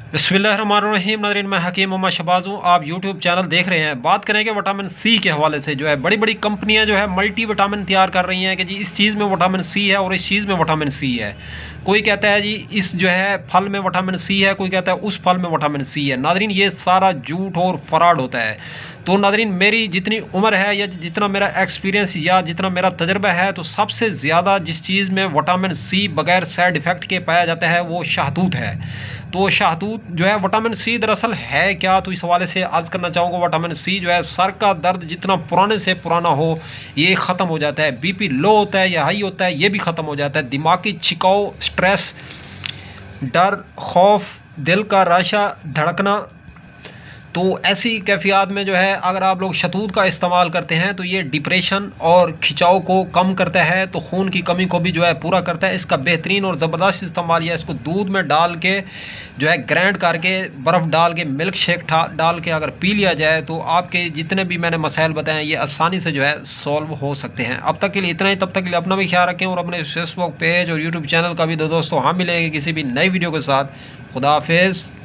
बिस्मिल्लाहिर्रहमानिर्रहीम। नाज़रीन, मैं हकीम मोहम्मद शहबाज हूँ। आप यूट्यूब चैनल देख रहे हैं। बात करेंगे विटामिन सी के हवाले से। जो है बड़ी बड़ी कंपनियां जो है मल्टी विटामिन तैयार कर रही हैं कि जी इस चीज़ में विटामिन सी है और इस चीज़ में विटामिन सी है। कोई कहता है जी इस जो है फल में विटामिन सी है, कोई कहता है उस फल में विटामिन सी है। नाज़रीन, ये सारा झूठ और फ्रॉड होता है। तो नाज़रीन, मेरी जितनी उम्र है या जितना मेरा एक्सपीरियंस या जितना मेरा तजर्बा है, तो सबसे ज़्यादा जिस चीज़ में विटामिन सी बगैर साइड इफ़ेक्ट के पाया जाता है वो शहतूत है। तो शहतूत जो है विटामिन सी दरअसल है क्या, तो इस हवाले से अर्ज़ करना चाहूँगा। विटामिन सी जो है सर का दर्द जितना पुराने से पुराना हो ये ख़त्म हो जाता है। बीपी लो होता है या हाई होता है ये भी ख़त्म हो जाता है। दिमागी छिकाव, स्ट्रेस, डर, खौफ, दिल का राशा धड़कना, तो ऐसी कैफियत में जो है अगर आप लोग शहतूत का इस्तेमाल करते हैं तो ये डिप्रेशन और खिंचाव को कम करता है, तो खून की कमी को भी जो है पूरा करता है। इसका बेहतरीन और ज़बरदस्त इस्तेमाल यह है, इसको दूध में डाल के जो है ग्राइंड करके बर्फ़ डाल के मिल्क शेक डाल के अगर पी लिया जाए तो आपके जितने भी मैंने मसाइल बताए ये आसानी से जो है सॉल्व हो सकते हैं। अब तक के लिए इतना ही। तब तक के लिए अपना भी ख्याल रखें और अपने फेसबुक पेज और यूट्यूब चैनल का भी दोस्तों हम मिलेंगे किसी भी नई वीडियो के साथ। खुदा हाफिज़।